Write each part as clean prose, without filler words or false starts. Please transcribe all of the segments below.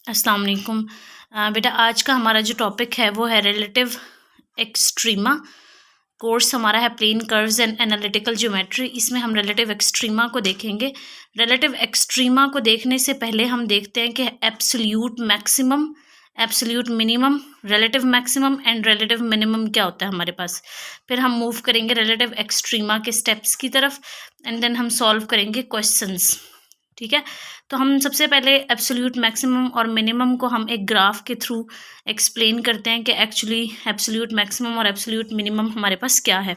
अस्सलाम वालेकुम। बेटा आज का हमारा जो टॉपिक है वो है रिलेटिव एक्सट्रीमा। कोर्स हमारा है plane curves and analytical geometry. इसमें हम रिलेटिव एक्सट्रीमा को देखेंगे। रिलेटिव एक्सट्रीमा को देखने से पहले हम देखते हैं कि absolute maximum, absolute minimum, relative maximum and relative minimum क्या होता है हमारे पास। फिर हम मूव करेंगे रिलेटिव एक्सट्रीमा के स्टेप्स की तरफ एंड देन हम सॉल्व करेंगे क्वेश्चंस। ठीक है, तो हम सबसे पहले एब्सोल्यूट मैक्सिमम और मिनिमम को हम एक ग्राफ के थ्रू एक्सप्लेन करते हैं कि एक्चुअली एब्सोल्यूट मैक्सिमम और एब्सोल्यूट मिनिमम हमारे पास क्या है।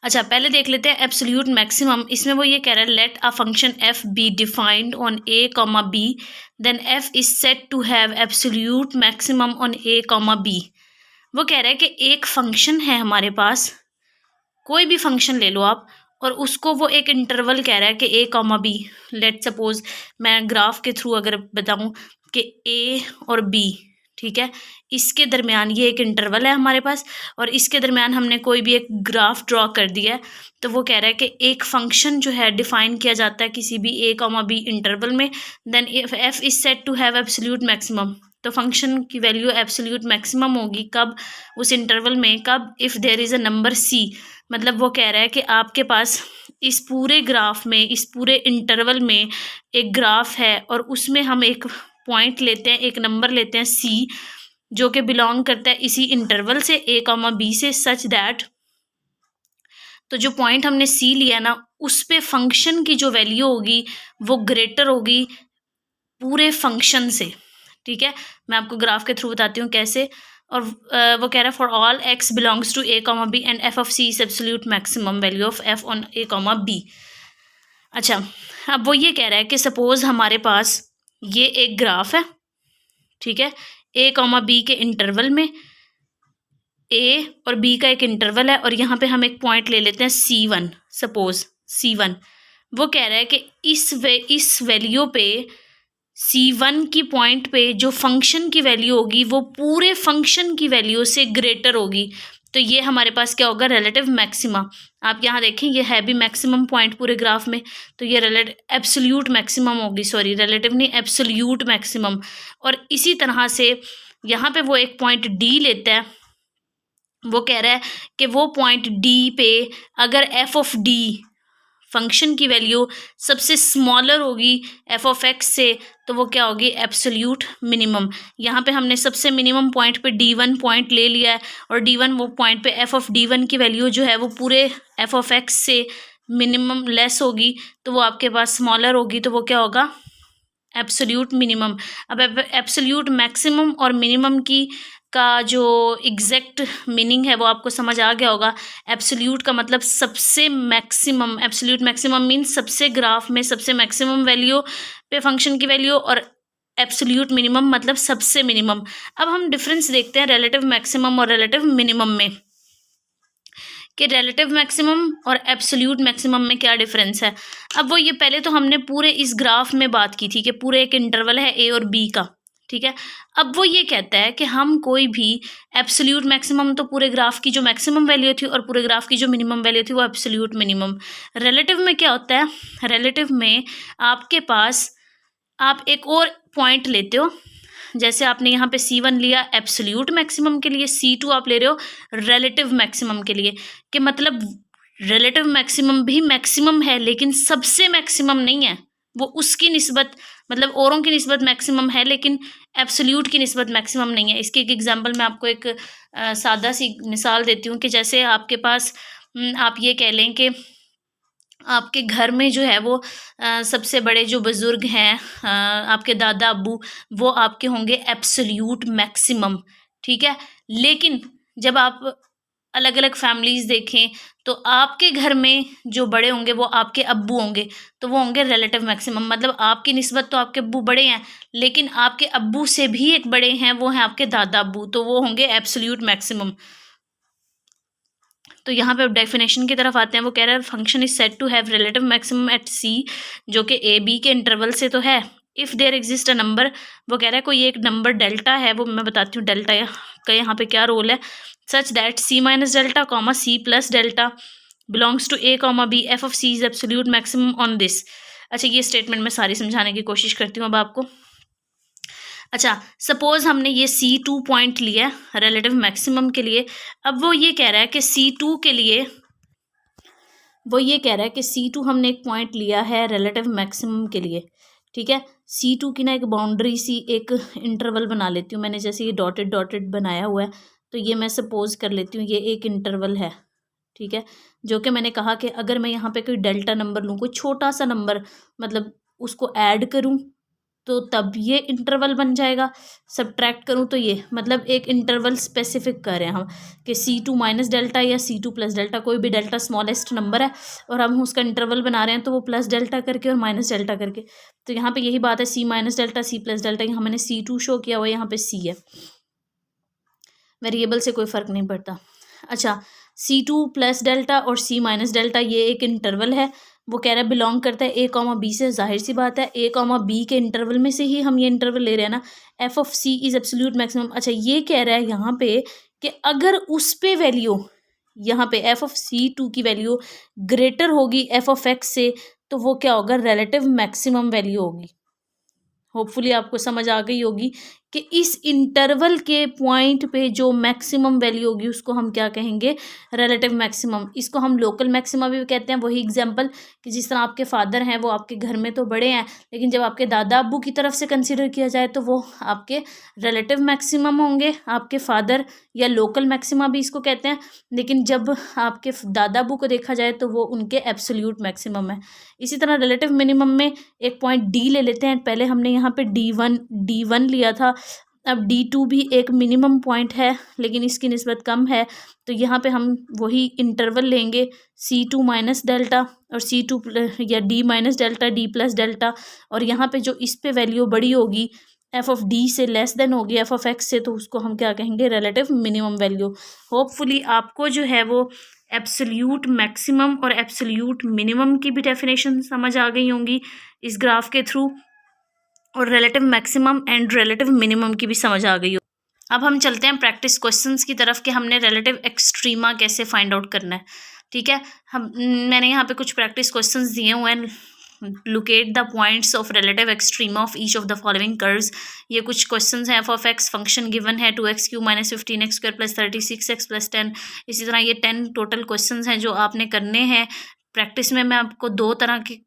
अच्छा, पहले देख लेते हैं एब्सोल्यूट मैक्सिमम। इसमें वो ये कह रहा है let a function f be defined on a comma b then f is said to have absolute maximum on a comma b. वो कह रहा है कि एक फंक्शन है हमारे पास, कोई भी फंक्शन ले लो आप, और उसको वो एक इंटरवल कह रहा है कि ए कॉमा बी। लेट सपोज मैं ग्राफ के थ्रू अगर बताऊं कि ए और बी, ठीक है, इसके दरमियान ये एक इंटरवल है हमारे पास और इसके दरमियान हमने कोई भी एक ग्राफ ड्रॉ कर दिया है। तो वो कह रहा है कि एक फंक्शन जो है डिफाइन किया जाता है किसी भी ए कॉमा बी इंटरवल में, then f is said to have absolute maximum. तो फंक्शन की वैल्यू एब्सोल्यूट मैक्सिमम होगी कब, उस इंटरवल में, कब, if there is a number c. मतलब वो कह रहा है कि आपके पास इस पूरे ग्राफ में, इस पूरे इंटरवल में एक ग्राफ है और उसमें हम एक पॉइंट लेते हैं, एक नंबर लेते हैं सी, जो कि बिलोंग करता है इसी इंटरवल से ए कॉमा बी से, सच दैट, तो जो पॉइंट हमने सी लिया ना उस पे फंक्शन की जो वैल्यू होगी वो ग्रेटर होगी पूरे फंक्शन से। ठीक है, मैं आपको ग्राफ के थ्रू बताती हूँ कैसे। और वो कह रहा है for all x belongs to a comma b and f of c is absolute maximum value of f on a comma b. अच्छा, अब वो ये कह रहा है कि सपोज हमारे पास ये एक ग्राफ है, ठीक है, ए कॉमा बी के इंटरवल में, ए और बी का एक इंटरवल है और यहाँ पे हम एक पॉइंट ले लेते हैं C1, सपोज C1। वो कह रहा है कि इस वैल्यू पे C1 की पॉइंट पे जो फंक्शन की वैल्यू होगी वो पूरे फंक्शन की वैल्यू से ग्रेटर होगी। तो ये हमारे पास क्या होगा, रिलेटिव मैक्सिमा। आप यहाँ देखें ये है भी मैक्सिमम पॉइंट पूरे ग्राफ में, तो ये रिलेटिव एब्सोल्यूट मैक्सिमम होगी, सॉरी रिलेटिव नहीं, एब्सोल्यूट मैक्सिमम। और इसी तरह से यहाँ पे वो एक पॉइंट डी लेता है। वो कह रहा है कि वो पॉइंट डी पे अगर एफ ऑफ डी फंक्शन की वैल्यू सबसे स्मॉलर होगी एफ ऑफ एक्स से, तो वो क्या होगी, एब्सोल्यूट मिनिमम। यहाँ पे हमने सबसे मिनिमम पॉइंट पे D1 पॉइंट ले लिया है और D1 वो पॉइंट पे एफ ऑफ D1 की वैल्यू जो है वो पूरे एफ ऑफ एक्स से मिनिमम लेस होगी, तो वो आपके पास स्मॉलर होगी, तो वो क्या होगा, एब्सोल्यूट मिनिमम। अब एब्सोल्यूट मैक्सिमम और मिनिमम की का जो एग्जैक्ट मीनिंग है वो आपको समझ आ गया होगा। एब्सोल्यूट का मतलब सबसे मैक्सिमम, एब्सोल्यूट मैक्सिमम मीन्स सबसे ग्राफ में सबसे मैक्सिमम वैल्यू पे फंक्शन की वैल्यू, और एब्सोल्यूट मिनिमम मतलब सबसे मिनिमम। अब हम डिफरेंस देखते हैं रिलेटिव मैक्सिमम और रिलेटिव मिनिमम में, कि रिलेटिव मैक्सिमम और एब्सोल्यूट मैक्सिमम में क्या डिफरेंस है। अब वो ये पहले तो हमने पूरे इस ग्राफ में बात की थी कि पूरे एक इंटरवल है ए और बी का, ठीक है। अब वो ये कहता है कि हम कोई भी एब्सोल्यूट मैक्सिमम तो पूरे ग्राफ की जो मैक्सिमम वैल्यू थी और पूरे ग्राफ की जो मिनिमम वैल्यू थी वो एब्सोल्यूट मिनिमम। रिलेटिव में क्या होता है, रिलेटिव में आपके पास आप एक और पॉइंट लेते हो, जैसे आपने यहाँ पे C1 लिया एब्सोल्यूट मैक्सिमम के लिए, C2 आप ले रहे हो रिलेटिव मैक्सिमम के लिए, कि मतलब रिलेटिव मैक्सिमम भी मैक्सिमम है लेकिन सबसे मैक्सिमम नहीं है, वो उसकी निस्बत, मतलब औरों की निस्बत मैक्सिमम है लेकिन एब्सोल्यूट की निस्बत मैक्सिमम नहीं है। इसकी एक एग्जांपल मैं आपको एक सादा सी मिसाल देती हूँ कि जैसे आपके पास आप ये कह लें कि आपके घर में जो है वो सबसे बड़े जो बुज़ुर्ग हैं, आपके दादा अब्बू, वो आपके होंगे एब्सोल्यूट मैक्सिमम, ठीक है। लेकिन जब आप अलग अलग फैमिलीज़ देखें तो आपके घर में जो बड़े होंगे वो आपके अब्बू होंगे, तो वो होंगे रिलेटिव मैक्सिमम। मतलब आपकी निस्बत तो आपके अब्बू बड़े हैं लेकिन आपके अब्बू से भी एक बड़े हैं, वो हैं आपके दादा अब्बू, तो वो होंगे एब्सोल्यूट मैक्सिमम। तो यहाँ पे डेफिनेशन की तरफ आते हैं। वो कह रहा है function is said to have relative maximum at C, जो कि ए बी के इंटरवल से तो है। If there exist a number, वो कह रहा है कोई एक नंबर डेल्टा है, वो मैं बताती हूँ डेल्टा का यहाँ पे क्या रोल है, such that c minus delta comma c plus delta belongs to a comma b, f of c is absolute maximum on this. अच्छा, ये स्टेटमेंट मैं सारी समझाने की कोशिश करती हूँ अब आपको। अच्छा, सपोज हमने ये C2 पॉइंट लिया रिलेटिव मैक्सिमम के लिए। अब वो ये कह रहा है कि C2 के लिए C2 हमने एक पॉइंट लिया है रिलेटिव मैक्सिमम के लिए, ठीक है। C2 की ना एक बाउंड्री सी एक इंटरवल बना लेती हूँ मैंने, जैसे ये डॉटेड डॉटेड बनाया हुआ है, तो ये मैं सपोज कर लेती हूँ ये एक इंटरवल है, ठीक है। जो कि मैंने कहा कि अगर मैं यहाँ पे कोई डेल्टा नंबर लूँ, कोई छोटा सा नंबर, मतलब उसको ऐड करूँ तो तब ये इंटरवल बन जाएगा, सब्ट्रैक्ट करूँ तो ये, मतलब एक इंटरवल स्पेसिफिक कर रहे हैं हम कि C2 माइनस डेल्टा या C2 प्लस डेल्टा, कोई भी डेल्टा स्मॉलेस्ट नंबर है और हम उसका इंटरवल बना रहे हैं, तो वो प्लस डेल्टा करके और माइनस डेल्टा करके। तो यहाँ पे यही बात है, C minus delta, C plus delta, यहाँ मैंने C2 शो किया हुआ है, यहाँ पे C है, वेरिएबल से कोई फ़र्क नहीं पड़ता। अच्छा, C2 प्लस डेल्टा और C माइनस डेल्टा ये एक इंटरवल है, वो कह रहा है बिलोंग करता है A, B से। जाहिर सी बात है A, B के इंटरवल में से ही हम ये इंटरवल ले रहे हैं ना। F of C is absolute maximum. अच्छा, ये कह रहा है यहाँ पे कि अगर उस पे वैल्यू, यहाँ पे एफ ऑफ C2 की वैल्यू ग्रेटर होगी एफ ऑफ X से, तो वो क्या होगा, रिलेटिव मैक्सिमम वैल्यू होगी। होपफुली आपको समझ आ गई होगी कि इस इंटरवल के पॉइंट पे जो मैक्सिमम वैल्यू होगी उसको हम क्या कहेंगे, रिलेटिव मैक्सिमम। इसको हम लोकल मैक्सिमा भी कहते हैं। वही एग्जांपल कि जिस तरह आपके फादर हैं वो आपके घर में तो बड़े हैं, लेकिन जब आपके दादा अब्बू की तरफ से कंसीडर किया जाए तो वो आपके रिलेटिव मैक्सिमम होंगे, आपके फादर, या लोकल मैक्सिमा भी इसको कहते हैं। लेकिन जब आपके दादा अब्बू को देखा जाए तो वो उनके एब्सोल्यूट मैक्सिमम है। इसी तरह रिलेटिव मिनिमम में एक पॉइंट डी ले लेते हैं। पहले हमने यहाँ पे D1 लिया था, अब D2 भी एक मिनिमम पॉइंट है लेकिन इसकी निस्बत कम है, तो यहाँ पे हम वही इंटरवल लेंगे C2 माइनस डेल्टा और C2 या D minus delta, D plus delta, और यहाँ पे जो इस पे वैल्यू बड़ी होगी एफ ऑफ D से लेस देन होगी एफ ऑफ X से, तो उसको हम क्या कहेंगे, रिलेटिव मिनिमम वैल्यू। होपफुली आपको जो है वो एब्सोल्यूट मैक्सिमम और एब्सोल्यूट मिनिमम की भी डेफिनेशन समझ आ गई होंगी इस ग्राफ के थ्रू, और relative maximum and relative minimum की भी समझ आ गई हो। अब हम चलते हैं प्रैक्टिस क्वेश्चंस की तरफ कि हमने रिलेटिव एक्सट्रीमा कैसे फाइंड आउट करना है, ठीक है। मैंने यहाँ पे कुछ प्रैक्टिस क्वेश्चंस दिए हुए हैं। Locate the points of relative extrema of each of the following curves. ये कुछ क्वेश्चंस हैं। F of x function given है 2x³ minus 15x² plus 36x plus 10। इसी तरह ये 10 टोटल क्वेश्चंस हैं जो आपने करने हैं प्रैक्टिस में। मैं आपको 2 तरह के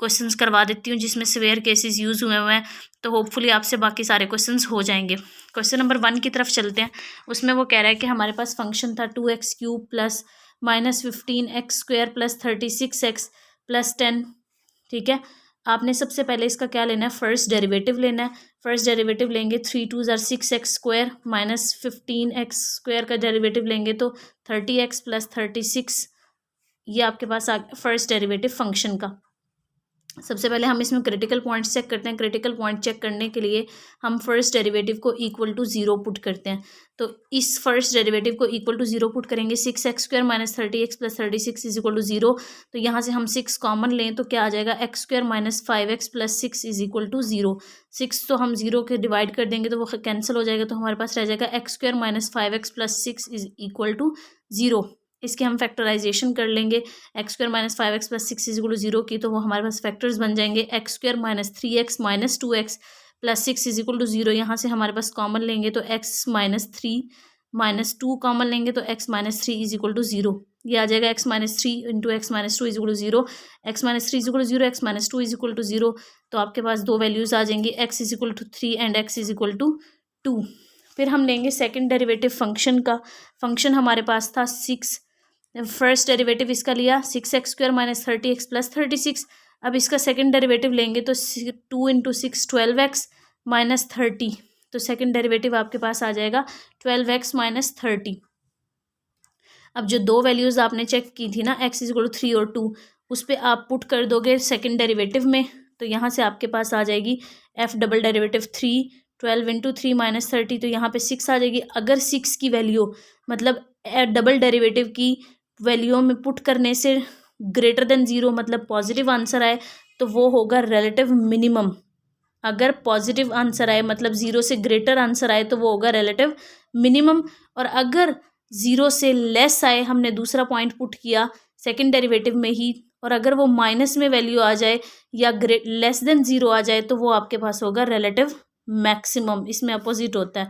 क्वेश्चंस करवा देती हूँ जिसमें सिवियर केसेस यूज़ हुए हुए हैं, तो होपफुली आपसे बाकी सारे क्वेश्चंस हो जाएंगे। क्वेश्चन नंबर 1 की तरफ चलते हैं। उसमें वो कह रहा है कि हमारे पास फंक्शन था 2x³ plus minus 15x² plus 36x plus 10, ठीक है। आपने सबसे पहले इसका क्या लेना है, फर्स्ट डेरिवेटिव लेना है। फर्स्ट डेरिवेटिव लेंगे 3 2 ज़ार 6x² माइनस 15x² का डेरिवेटिव लेंगे तो 30x प्लस 36, ये आपके पास आ गया फर्स्ट डेरिवेटिव फंक्शन का। सबसे पहले हम इसमें क्रिटिकल पॉइंट्स चेक करते हैं। क्रिटिकल पॉइंट चेक करने के लिए हम फर्स्ट डेरिवेटिव को इक्वल टू 0 पुट करते हैं। तो इस फर्स्ट डेरिवेटिव को इक्वल टू 0 पुट करेंगे, 6x² minus 30x plus 36 is equal to 0। तो यहाँ से हम 6 कॉमन लें तो क्या आ जाएगा, x² minus 5x plus 6 is equal to 0। 6 तो हम 0 के डिवाइड कर देंगे तो वो कैंसिल हो जाएगा, तो हमारे पास रह जाएगा x² minus 5x plus 6 is equal to 0। इसके हम फैक्टराइजेशन कर लेंगे x² minus 5x plus 6 is equal to 0 की, तो वो हमारे पास फैक्टर्स बन जाएंगे x² minus 3x minus 2x plus 6 is equal to 0। यहाँ से हमारे पास कॉमन लेंगे तो x माइनस 3 माइनस 2 कॉमन लेंगे तो x minus 3 is equal to 0। ये आ जाएगा x minus 3 into x minus 2 is equal to 0। X minus 3 is equal to 0, x minus 2 is equal to 0। तो आपके पास 2 वैल्यूज़ आ जाएंगी, x is equal to 3 and x is equal to 2। फिर हम लेंगे सेकेंड डेरिवेटिव फंक्शन का। Function हमारे पास था 6, फर्स्ट डेरिवेटिव इसका लिया 6x² माइनस 30x प्लस 36। अब इसका सेकंड डेरिवेटिव लेंगे तो 2 इंटू 6 12x माइनस 30, तो सेकंड डेरिवेटिव आपके पास आ जाएगा 12x माइनस 30। अब जो 2 वैल्यूज़ आपने चेक की थी ना, x इज इक्वल टू 3 और 2, उस पर आप पुट कर दोगे सेकंड डेरिवेटिव में, तो यहाँ से आपके पास आ जाएगी f double derivative 3 12 into 3 minus 30, तो यहाँ पे 6 आ जाएगी। अगर 6 की वैल्यू मतलब डबल डेरिवेटिव की वैल्यू में पुट करने से ग्रेटर देन 0 मतलब पॉजिटिव आंसर आए तो वो होगा रिलेटिव मिनिमम। अगर पॉजिटिव आंसर आए मतलब 0 से ग्रेटर आंसर आए तो वो होगा रिलेटिव मिनिमम। और अगर 0 से लेस आए, हमने दूसरा पॉइंट पुट किया सेकंड डेरिवेटिव में ही, और अगर वो माइनस में वैल्यू आ जाए या लेस देन 0 आ जाए तो वो आपके पास होगा रिलेटिव मैक्सिमम, इसमें अपोजिट होता है,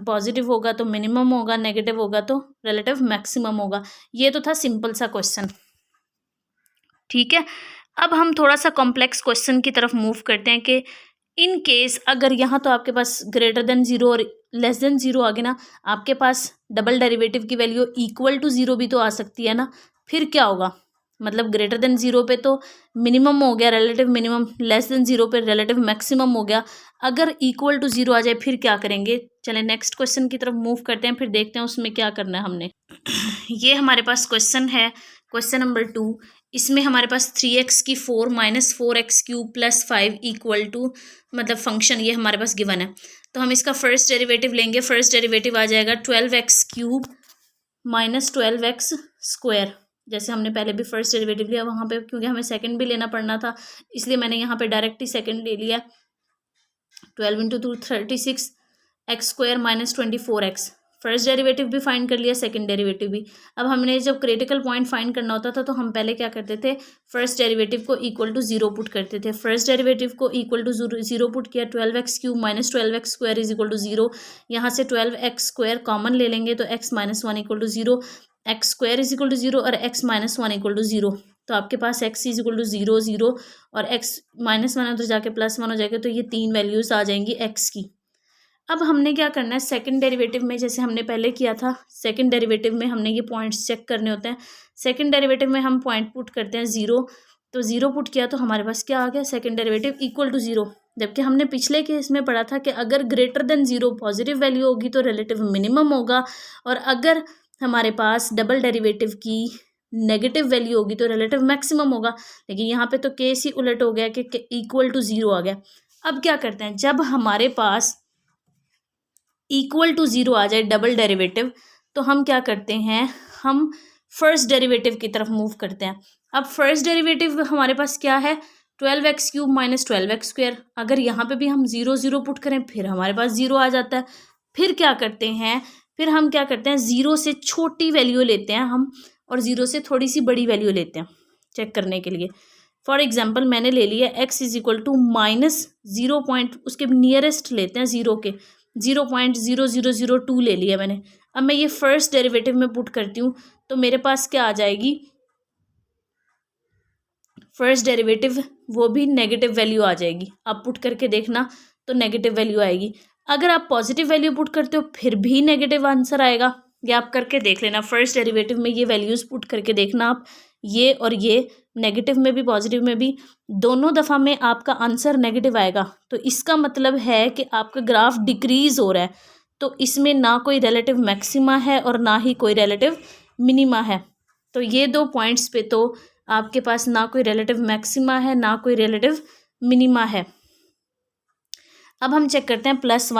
पॉजिटिव होगा तो मिनिमम होगा, नेगेटिव होगा तो रिलेटिव मैक्सिमम होगा। ये तो था सिंपल सा क्वेश्चन, ठीक है। अब हम थोड़ा सा कॉम्प्लेक्स क्वेश्चन की तरफ मूव करते हैं कि इन केस अगर यहाँ तो आपके पास ग्रेटर देन जीरो और लेस देन जीरो आ गए ना, आपके पास डबल डेरिवेटिव की वैल्यू इक्वल टू जीरो भी तो आ सकती है ना, फिर क्या होगा, मतलब ग्रेटर देन जीरो पे तो मिनिमम हो गया, relative minimum, less than zero पे रिलेटिव मैक्सिमम हो गया, अगर इक्वल टू जीरो आ जाए फिर क्या करेंगे। चलें नेक्स्ट क्वेश्चन की तरफ मूव करते हैं, फिर देखते हैं उसमें क्या करना है हमने। ये हमारे पास क्वेश्चन है, क्वेश्चन नंबर 2। इसमें हमारे पास 3x की 4 minus 4x cube plus 5 equal to, मतलब फंक्शन ये हमारे पास गिवन है, तो हम इसका फर्स्ट डेरिवेटिव लेंगे। फर्स्ट डेरिवेटिव आ जाएगा 12x cube minus 12x square. जैसे हमने पहले भी फर्स्ट डेरिवेटिव लिया वहाँ पे, क्योंकि हमें सेकंड भी लेना पड़ना था इसलिए मैंने यहाँ पे डायरेक्ट ही सेकंड ले लिया। 12 into 2 36 x square minus 24x। First derivative भी फाइंड कर लिया, सेकंड डेरिवेटिव भी। अब हमने जब क्रिटिकल पॉइंट फाइंड करना होता था तो हम पहले क्या करते थे, फर्स्ट डेरिवेटिव को इक्वल टू जीरो पुट करते थे। फर्स्ट डेरिवेटिव को इक्वल टू जीरो पुट किया, 12x cube minus 12x square is equal to zero. यहाँ से 12x स्क्वायर कॉमन ले लेंगे तो x minus 1 equal to zero, x square is equal to zero और x minus 1 equal to zero. तो आपके पास x is equal to zero zero और x माइनस 1 उधर जाके प्लस 1 हो जाएगा, तो ये तीन वैल्यूज आ जाएंगी x की। अब हमने क्या करना है, सेकंड डेरिवेटिव में जैसे हमने पहले किया था, सेकंड डेरिवेटिव में हमने ये पॉइंट्स चेक करने होते हैं। सेकंड डेरिवेटिव में हम पॉइंट पुट करते हैं जीरो, तो जीरो पुट किया तो हमारे पास क्या आ गया, second derivative equal to zero. जबकि हमने पिछले केस में पढ़ा था कि अगर greater than zero positive value होगी तो रिलेटिव मिनिमम होगा, और अगर हमारे पास डबल डेरिवेटिव की नेगेटिव वैल्यू होगी तो रिलेटिव मैक्सिमम होगा। लेकिन यहाँ पे तो केस ही उलट हो गया कि इक्वल टू जीरो आ गया। अब क्या करते हैं, जब हमारे पास इक्वल टू जीरो आ जाए डबल डेरिवेटिव, तो हम क्या करते हैं, हम फर्स्ट डेरिवेटिव की तरफ मूव करते हैं। अब फर्स्ट डेरिवेटिव हमारे पास क्या है, 12x cube minus 12x square. अगर यहाँ पे भी हम जीरो जीरो पुट करें फिर हमारे पास जीरो आ जाता है। फिर क्या करते हैं, फिर हम क्या करते हैं, जीरो से छोटी वैल्यू लेते हैं हम और जीरो से थोड़ी सी बड़ी वैल्यू लेते हैं चेक करने के लिए। फॉर एग्जाम्पल मैंने ले लिया x is equal to minus 0 point, उसके नियरेस्ट लेते हैं जीरो के, 0.0002 ले लिया मैंने। अब मैं ये फर्स्ट डेरिवेटिव में पुट करती हूँ तो मेरे पास क्या आ जाएगी, फर्स्ट डेरिवेटिव वो भी नेगेटिव वैल्यू आ जाएगी। आप पुट करके देखना तो नेगेटिव वैल्यू आएगी। अगर आप पॉजिटिव वैल्यू पुट करते हो फिर भी नेगेटिव आंसर आएगा। ये आप करके देख लेना, फर्स्ट डेरिवेटिव में ये वैल्यूज़ पुट करके देखना आप, ये और ये, नेगेटिव में भी पॉजिटिव में भी, दोनों दफ़ा में आपका आंसर नेगेटिव आएगा। तो इसका मतलब है कि आपका ग्राफ डिक्रीज हो रहा है, तो इसमें ना कोई रिलेटिव मैक्सिमा है और ना ही कोई रिलेटिव मिनिमा है। तो ये दो पॉइंट्स पे तो आपके पास ना कोई रिलेटिव मैक्सिमा है ना कोई रिलेटिव मिनिमा है। अब हम चेक करते हैं प्लस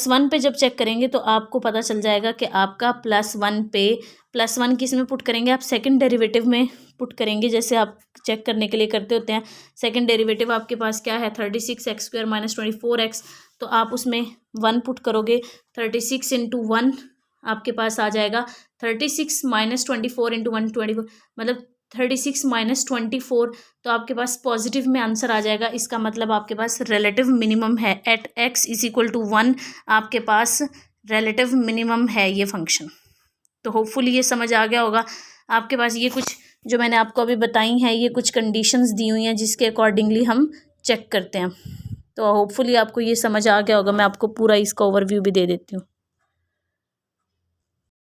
वन पे जब चेक करेंगे तो आपको पता चल जाएगा कि आपका प्लस वन किस में पुट करेंगे, आप सेकंड डेरिवेटिव में पुट करेंगे। जैसे आप चेक करने के लिए करते होते हैं, सेकंड डेरिवेटिव आपके पास क्या है, 36x स्क्वायर माइनस 24x, तो आप उसमें 1 पुट करोगे, 36 इंटू 1 आपके पास आ जाएगा 36 माइनस 24 इंटू 1 24, मतलब 36 माइनस 24, तो आपके पास पॉजिटिव में आंसर आ जाएगा। इसका मतलब आपके पास रिलेटिव मिनिमम है, at x is equal to 1 आपके पास रिलेटिव मिनिमम है ये फंक्शन। तो होपफुली ये समझ आ गया होगा। आपके पास ये कुछ जो मैंने आपको अभी बताई हैं, ये कुछ कंडीशंस दी हुई हैं जिसके अकॉर्डिंगली हम चेक करते हैं। तो होपफुली आपको ये समझ आ गया होगा। मैं आपको पूरा इसका ओवरव्यू भी दे देती हूँ।